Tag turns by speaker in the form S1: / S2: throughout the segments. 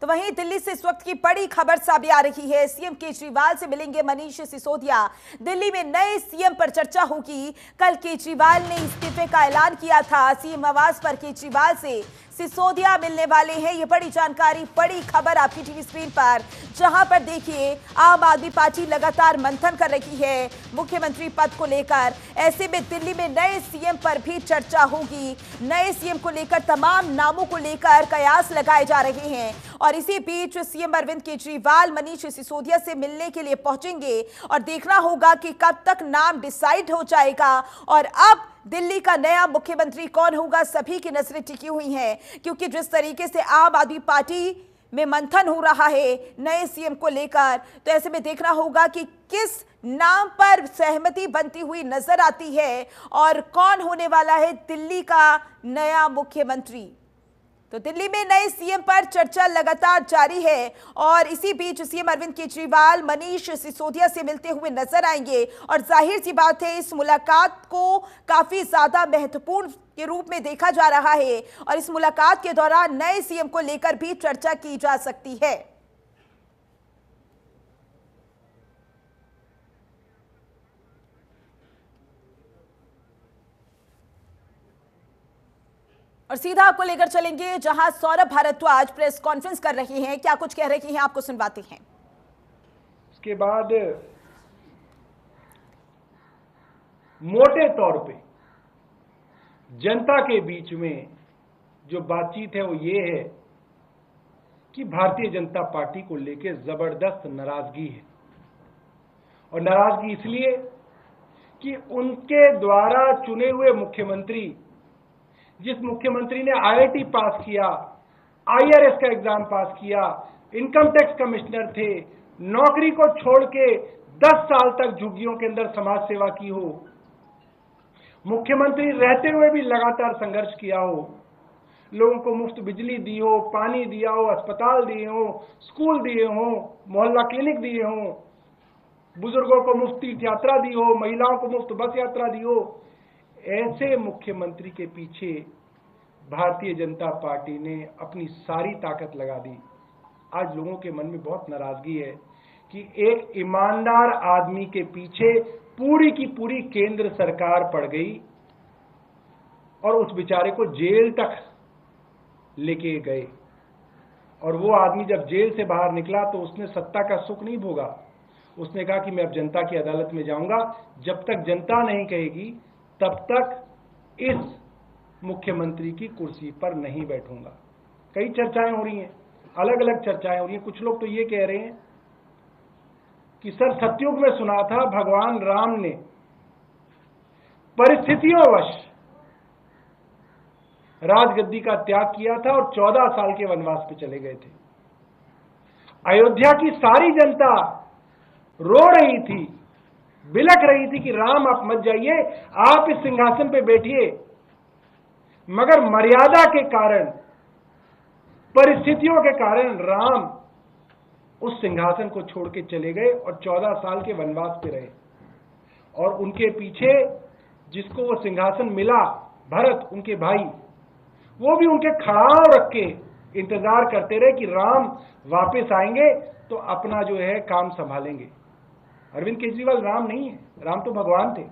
S1: तो वहीं दिल्ली से इस वक्त की बड़ी खबर सामने आ रही है। सीएम केजरीवाल से मिलेंगे मनीष सिसोदिया। दिल्ली में नए सीएम पर चर्चा होगी। कल केजरीवाल ने इस्तीफे का ऐलान किया था। सीएम आवास पर केजरीवाल से सिसोदिया मिलने वाले हैं। ये बड़ी जानकारी, बड़ी खबर आपकी टीवी स्क्रीन पर, जहां पर देखिए आम आदमी पार्टी लगातार मंथन कर रही है मुख्यमंत्री पद को लेकर। ऐसे में दिल्ली में नए सीएम पर भी चर्चा होगी। नए सीएम को लेकर तमाम नामों को लेकर कयास लगाए जा रहे हैं और इसी बीच सीएम अरविंद केजरीवाल मनीष सिसोदिया से मिलने के लिए पहुंचेंगे और देखना होगा कि कब तक नाम डिसाइड हो जाएगा और अब दिल्ली का नया मुख्यमंत्री कौन होगा। सभी की नजरें टिकी हुई हैं क्योंकि जिस तरीके से आम आदमी पार्टी में मंथन हो रहा है नए सीएम को लेकर, तो ऐसे में देखना होगा कि किस नाम पर सहमति बनती हुई नजर आती है और कौन होने वाला है दिल्ली का नया मुख्यमंत्री। तो दिल्ली में नए सीएम पर चर्चा लगातार जारी है और इसी बीच सीएम अरविंद केजरीवाल मनीष सिसोदिया से मिलते हुए नजर आएंगे और जाहिर सी बात है इस मुलाकात को काफी ज्यादा महत्वपूर्ण के रूप में देखा जा रहा है और इस मुलाकात के दौरान नए सीएम को लेकर भी चर्चा की जा सकती है। और सीधा आपको लेकर चलेंगे जहां सौरभ भारद्वाज प्रेस कॉन्फ्रेंस कर रहे हैं। क्या कुछ कह रही हैं आपको सुनवाते हैं।
S2: उसके बाद मोटे तौर पे जनता के बीच में जो बातचीत है वो ये है कि भारतीय जनता पार्टी को लेकर जबरदस्त नाराजगी है और नाराजगी इसलिए कि उनके द्वारा चुने हुए मुख्यमंत्री, जिस मुख्यमंत्री ने आईआईटी पास किया, आईआरएस का एग्जाम पास किया, इनकम टैक्स कमिश्नर थे, नौकरी को छोड़ के 10 साल तक झुग्गियों के अंदर समाज सेवा की हो, मुख्यमंत्री रहते हुए भी लगातार संघर्ष किया हो, लोगों को मुफ्त बिजली दी हो, पानी दिया हो, अस्पताल दिए हो, स्कूल दिए हो, मोहल्ला क्लिनिक दिए हो, बुजुर्गों को मुफ्त तीर्थ यात्रा दी हो, महिलाओं को मुफ्त बस यात्रा दी हो, ऐसे मुख्यमंत्री के पीछे भारतीय जनता पार्टी ने अपनी सारी ताकत लगा दी। आज लोगों के मन में बहुत नाराजगी है कि एक ईमानदार आदमी के पीछे पूरी की पूरी केंद्र सरकार पड़ गई और उस बेचारे को जेल तक लेके गए और वो आदमी जब जेल से बाहर निकला तो उसने सत्ता का सुख नहीं भोगा। उसने कहा कि मैं अब जनता की अदालत में जाऊंगा, जब तक जनता नहीं कहेगी तब तक इस मुख्यमंत्री की कुर्सी पर नहीं बैठूंगा। कई चर्चाएं हो रही हैं, अलग अलग चर्चाएं हो रही हैं। कुछ लोग तो ये कह रहे हैं कि सर सतयुग में सुना था भगवान राम ने परिस्थितियोंवश राजगद्दी का त्याग किया था और 14 साल के वनवास पे चले गए थे। अयोध्या की सारी जनता रो रही थी, बिलख रही थी कि राम आप मत जाइए, आप इस सिंहासन पे बैठिए, मगर मर्यादा के कारण, परिस्थितियों के कारण राम उस सिंहासन को छोड़ के चले गए और 14 साल के वनवास पे रहे और उनके पीछे जिसको वो सिंहासन मिला, भरत उनके भाई, वो भी उनके खड़ाव रख के इंतजार करते रहे कि राम वापस आएंगे तो अपना जो है काम संभालेंगे। अरविंद केजरीवाल राम नहीं है, राम तो भगवान थे।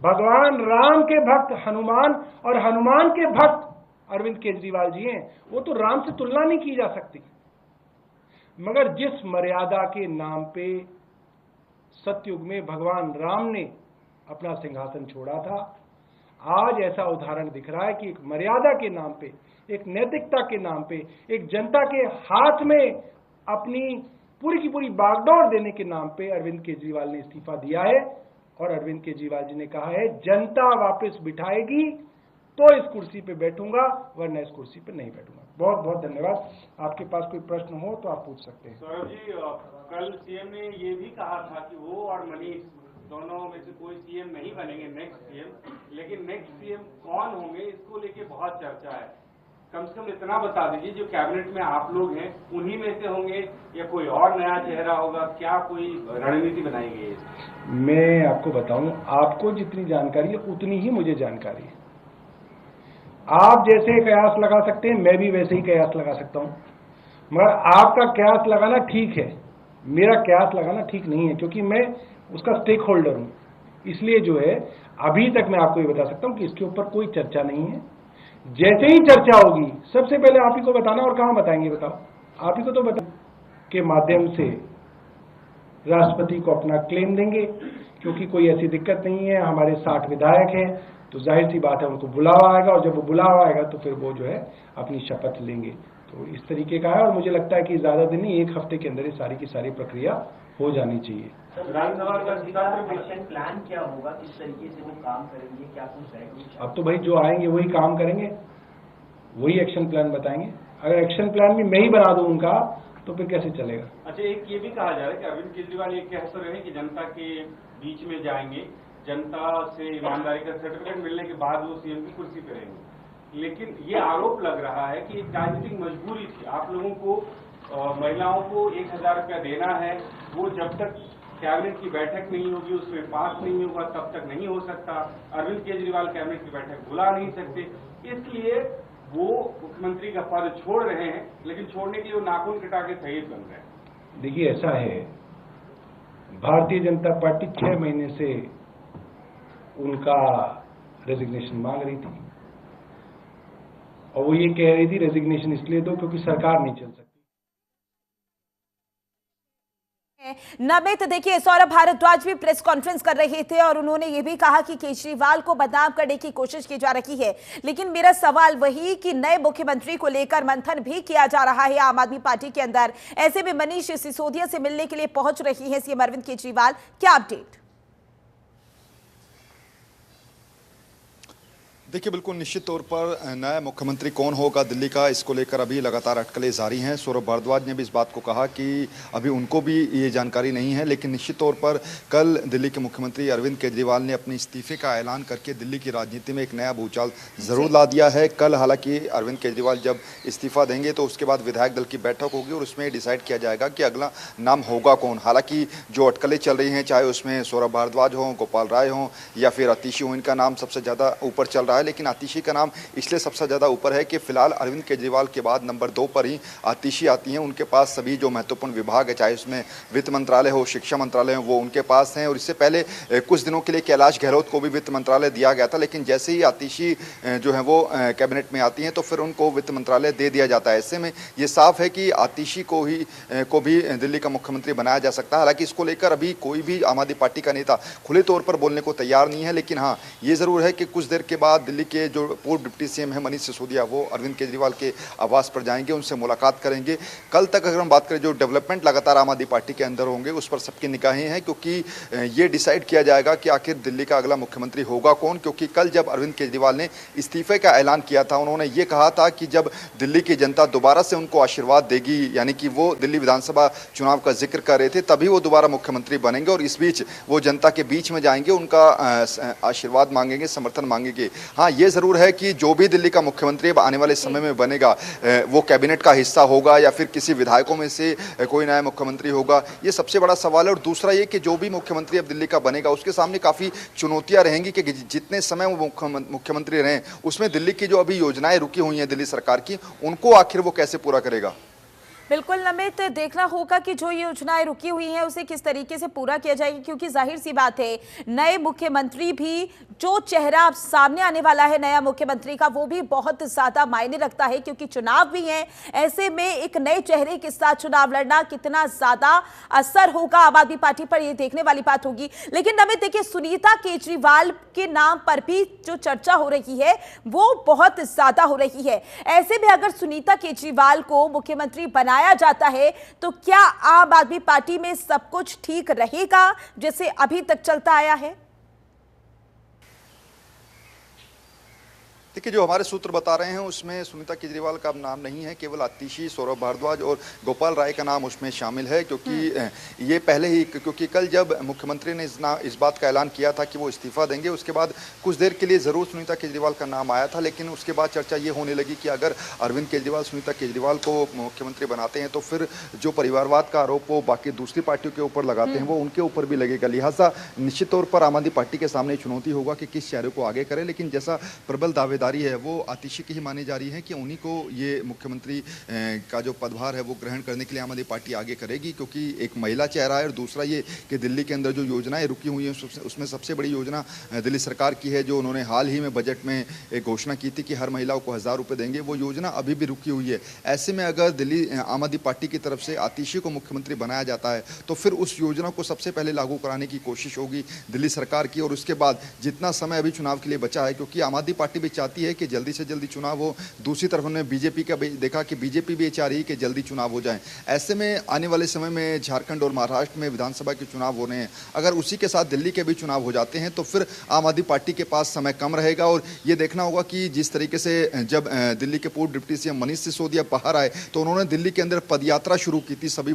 S2: भगवान राम के भक्त हनुमान और हनुमान के भक्त अरविंद केजरीवाल जी हैं। वो तो राम से तुलना नहीं की जा सकती। मगर जिस मर्यादा के नाम पे सतयुग में भगवान राम ने अपना सिंहासन छोड़ा था, आज ऐसा उदाहरण दिख रहा है कि एक मर्यादा के नाम पे, एक नैतिकता के नाम पे, एक जनता के हाथ में अपनी पूरी की पूरी बागडोर देने के नाम पे अरविंद केजरीवाल ने इस्तीफा दिया है और अरविंद केजरीवाल जी ने कहा है जनता वापस बिठाएगी तो इस कुर्सी पे बैठूंगा, वरना इस कुर्सी पे नहीं बैठूंगा। बहुत बहुत धन्यवाद। आपके पास कोई प्रश्न हो तो आप पूछ सकते हैं।
S3: सौरभ जी, कल सीएम ने ये भी कहा था कि वो और मनीष दोनों में से कोई सीएम नहीं बनेंगे नेक्स्ट सीएम, लेकिन नेक्स्ट सीएम कौन होंगे इसको लेके बहुत चर्चा है। कम से कम इतना बता दीजिए, जो कैबिनेट में आप लोग हैं उन्हीं में से होंगे या कोई और नया चेहरा होगा, क्या कोई रणनीति बनाई गई है?
S2: मैं आपको बताऊं, आपको जितनी जानकारी है उतनी ही मुझे जानकारी है। आप जैसे कयास लगा सकते हैं, मैं भी वैसे ही कयास लगा सकता हूं। मगर आपका कयास लगाना ठीक है, मेरा कयास लगाना ठीक नहीं है, क्योंकि मैं उसका स्टेक होल्डर हूं। इसलिए जो है अभी तक मैं आपको ये बता सकता हूं कि इसके ऊपर कोई चर्चा नहीं है। जैसे ही चर्चा होगी सबसे पहले आप ही को बताना, और कहां बताएंगे बताओ, आप ही को तो बता के माध्यम से राष्ट्रपति को अपना क्लेम देंगे, क्योंकि कोई ऐसी दिक्कत नहीं है। हमारे 60 विधायक हैं, तो जाहिर सी बात है उनको बुलावा आएगा, और जब वो बुलावा आएगा तो फिर वो जो है अपनी शपथ लेंगे। तो इस तरीके का है, और मुझे लगता है कि ज्यादा दिन नहीं, 1 हफ्ते के अंदर ये सारी की सारी प्रक्रिया हो जानी चाहिए।
S4: विधानसभा का एक्शन प्लान क्या होगा, किस तरीके से वो काम करेंगे, क्या कुछ है?
S2: अब तो भाई जो आएंगे वही काम करेंगे, वही एक्शन प्लान बताएंगे। अगर एक्शन प्लान भी मैं ही बना दूं उनका, तो फिर कैसे चलेगा?
S3: अच्छा, एक ये भी कहा जा रहा है कि अरविंद केजरीवाल ये कह रहे हैं कि जनता के बीच में जाएंगे, जनता से ईमानदारी का सर्टिफिकेट मिलने के बाद वो सीएम की कुर्सी पे रहेंगे। लेकिन ये आरोप लग रहा है कि एक राजनीतिक मजबूरी थी, आप लोगों को महिलाओं को 1000 रुपया देना है, वो जब तक कैबिनेट की बैठक नहीं होगी, उसमें पास नहीं होगा, तब तक नहीं हो सकता। अरविंद केजरीवाल कैबिनेट की बैठक बुला नहीं सकते, इसलिए वो मुख्यमंत्री का पद छोड़ रहे हैं, लेकिन छोड़ने के लिए वो नाखून कटा के शहीद बन रहे हैं।
S2: देखिए, ऐसा है, भारतीय जनता पार्टी 6 महीने से उनका रेजिग्नेशन मांग रही थी, और वो ये कह रही थी रेजिग्नेशन इसलिए दो क्योंकि सरकार नहीं चल सकती।
S1: नमित, देखिए सौरभ भारद्वाज भी प्रेस कॉन्फ्रेंस कर रहे थे और उन्होंने ये भी कहा कि केजरीवाल को बदनाम करने की कोशिश की जा रही है। लेकिन मेरा सवाल वही कि नए मुख्यमंत्री को लेकर मंथन भी किया जा रहा है आम आदमी पार्टी के अंदर। ऐसे में मनीष सिसोदिया से मिलने के लिए पहुंच रही है सीएम अरविंद केजरीवाल, क्या अपडेट?
S5: देखिए, बिल्कुल निश्चित तौर पर नया मुख्यमंत्री कौन होगा दिल्ली का, इसको लेकर अभी लगातार अटकलें जारी हैं। सौरभ भारद्वाज ने भी इस बात को कहा कि अभी उनको भी ये जानकारी नहीं है, लेकिन निश्चित तौर पर कल दिल्ली के मुख्यमंत्री अरविंद केजरीवाल ने अपने इस्तीफे का ऐलान करके दिल्ली की राजनीति में एक नया भूचाल जरूर ला दिया है। कल हालांकि अरविंद केजरीवाल जब इस्तीफा देंगे तो उसके बाद विधायक दल की बैठक होगी और उसमें डिसाइड किया जाएगा कि अगला नाम होगा कौन। हालांकि जो अटकलें चल रही हैं, चाहे उसमें सौरभ भारद्वाज हों, गोपाल राय हों या फिर आतिशी हों, इनका नाम सबसे ज़्यादा ऊपर चल रहा है। लेकिन आतिशी का नाम इसलिए सबसे ज़्यादा ऊपर है कि फिलहाल अरविंद केजरीवाल के बाद नंबर 2 पर ही आतिशी आती हैं। उनके पास सभी जो महत्वपूर्ण विभाग है, चाहे उसमें वित्त मंत्रालय हो, शिक्षा मंत्रालय हो, वो उनके पास हैं। और इससे पहले कुछ दिनों के लिए कैलाश गहलोत को भी वित्त मंत्रालय दिया गया था, लेकिन जैसे ही आतिशी जो है वो कैबिनेट में आती हैं तो फिर उनको वित्त मंत्रालय दे दिया जाता है। ऐसे में ये साफ है कि आतिशी को भी दिल्ली का मुख्यमंत्री बनाया जा सकता है। हालांकि इसको लेकर अभी कोई भी आम आदमी पार्टी का नेता खुले तौर पर बोलने को तैयार नहीं है, लेकिन हाँ, ये जरूर है कि कुछ देर के बाद दिल्ली के जो पूर्व डिप्टी सीएम है मनीष सिसोदिया, वो अरविंद केजरीवाल के आवास पर जाएंगे, उनसे मुलाकात करेंगे। कल तक अगर हम बात करें, जो डेवलपमेंट लगातार आम आदमी पार्टी के अंदर होंगे उस पर सबकी निगाहें हैं, क्योंकि ये डिसाइड किया जाएगा कि आखिर दिल्ली का अगला मुख्यमंत्री होगा कौन। क्योंकि कल जब अरविंद केजरीवाल ने इस्तीफे का ऐलान किया था, उन्होंने ये कहा था कि जब दिल्ली की जनता दोबारा से उनको आशीर्वाद देगी, यानी कि वो दिल्ली विधानसभा चुनाव का जिक्र कर रहे थे, तभी वो दोबारा मुख्यमंत्री बनेंगे और इस बीच वो जनता के बीच में जाएंगे, उनका आशीर्वाद मांगेंगे, समर्थन मांगेंगे। हाँ, ये जरूर है कि जो भी दिल्ली का मुख्यमंत्री आने वाले समय में बनेगा, वो कैबिनेट का हिस्सा होगा या फिर किसी विधायकों में से कोई नया मुख्यमंत्री होगा, ये सबसे बड़ा सवाल है। और दूसरा ये कि जो भी मुख्यमंत्री अब दिल्ली का बनेगा उसके सामने काफ़ी चुनौतियां रहेंगी कि जितने समय वो मुख्यमंत्री रहें उसमें दिल्ली की जो अभी योजनाएं रुकी हुई हैं दिल्ली सरकार की, उनको आखिर वो कैसे पूरा करेगा।
S1: बिल्कुल नमित, देखना होगा कि जो योजनाएं रुकी हुई हैं उसे किस तरीके से पूरा किया जाएगा, क्योंकि जाहिर सी बात है नए मुख्यमंत्री भी, जो चेहरा सामने आने वाला है नया मुख्यमंत्री का, वो भी बहुत ज्यादा मायने रखता है, क्योंकि चुनाव भी है। ऐसे में एक नए चेहरे के साथ चुनाव लड़ना कितना ज्यादा असर होगा आम आदमी पार्टी पर, यह देखने वाली बात होगी। लेकिन नमित देखिए, सुनीता केजरीवाल के नाम पर भी जो चर्चा हो रही है वो बहुत ज्यादा हो रही है। ऐसे में अगर सुनीता केजरीवाल को मुख्यमंत्री बनाया जाता है तो क्या आम आदमी पार्टी में सब कुछ ठीक रहेगा जैसे अभी तक चलता आया है?
S5: देखिए, जो हमारे सूत्र बता रहे हैं उसमें सुनीता केजरीवाल का नाम नहीं है, केवल आतिशी, सौरभ भारद्वाज और गोपाल राय का नाम उसमें शामिल है। क्योंकि ये पहले ही, क्योंकि कल जब मुख्यमंत्री ने इस बात का ऐलान किया था कि वो इस्तीफा देंगे, उसके बाद कुछ देर के लिए ज़रूर सुनीता केजरीवाल का नाम आया था, लेकिन उसके बाद चर्चा ये होने लगी कि अगर अरविंद केजरीवाल सुनीता केजरीवाल को मुख्यमंत्री बनाते हैं तो फिर जो परिवारवाद का आरोप वो बाकी दूसरी पार्टियों के ऊपर लगाते हैं वो उनके ऊपर भी लगेगा। लिहाजा निश्चित तौर पर आम आदमी पार्टी के सामने चुनौती होगा कि किस चेहरे को आगे करें। लेकिन जैसा प्रबल दावेदारी जिम्मेदारी है वो आतिशी की ही मानी जा रही है कि उन्हीं को ये मुख्यमंत्री का जो पदभार है वो ग्रहण करने के लिए आम आदमी पार्टी आगे करेगी, क्योंकि एक महिला चेहरा है और दूसरा ये कि दिल्ली के अंदर जो योजनाएं रुकी हुई हैं उसमें सबसे बड़ी योजना दिल्ली सरकार की है, जो उन्होंने हाल ही में बजट में एक घोषणा की थी कि हर महिला को 1000 रुपये देंगे। वो योजना अभी भी रुकी हुई है। ऐसे में अगर दिल्ली आम आदमी पार्टी की तरफ से आतिशी को मुख्यमंत्री बनाया जाता है तो फिर उस योजना को सबसे पहले लागू कराने की कोशिश होगी दिल्ली सरकार की। और उसके बाद जितना समय अभी चुनाव के लिए बचा है, क्योंकि आम आदमी पार्टी भी चाहती है कि जल्दी से जल्दी चुनाव हो, दूसरी तरफ हमने बीजेपी का भी देखा कि बीजेपी भी चाह रही है कि जल्दी चुनाव हो जाए। ऐसे में आने वाले समय में झारखंड और महाराष्ट्र में विधानसभा के चुनाव हो रहे हैं, अगर उसी के साथ दिल्ली के भी चुनाव हो जाते हैं तो फिर आम आदमी पार्टी के पास समय कम रहेगा। और ये देखना होगा कि जिस तरीके से जब दिल्ली के पूर्व डिप्टी सीएम मनीष सिसोदिया बाहर आए तो उन्होंने दिल्ली के अंदर पदयात्रा शुरू की थी सभी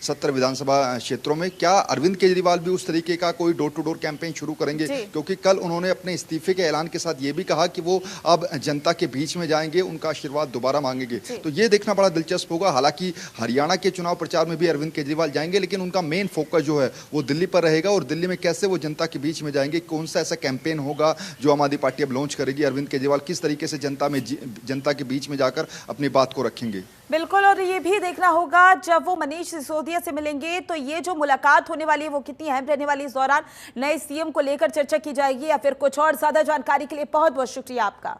S5: 70 विधानसभा क्षेत्रों में। क्या अरविंद केजरीवाल भी उस तरीके का कोई डोर टू डोर कैंपेन शुरू करेंगे? क्योंकि कल उन्होंने अपने इस्तीफे के ऐलान के साथ ये भी कहा कि वो अब जनता के बीच में जाएंगे, उनका आशीर्वाद दोबारा मांगेंगे। तो ये देखना बड़ा दिलचस्प होगा। हालांकि हरियाणा के चुनाव प्रचार में भी अरविंद केजरीवाल जाएंगे, लेकिन उनका मेन फोकस जो है वो दिल्ली पर रहेगा। और दिल्ली में कैसे वो जनता के बीच में जाएंगे, कौन सा ऐसा कैंपेन होगा जो आम आदमी पार्टी अब लॉन्च करेगी, अरविंद केजरीवाल किस तरीके से जनता के बीच में जाकर अपनी बात को रखेंगे।
S1: बिल्कुल, और ये भी देखना होगा जब वो मनीष सिसोदिया से मिलेंगे तो ये जो मुलाकात होने वाली है वो कितनी अहम रहने वाली है। इस दौरान नए सीएम को लेकर चर्चा की जाएगी या फिर कुछ और? ज्यादा जानकारी के लिए बहुत बहुत शुक्रिया आपका।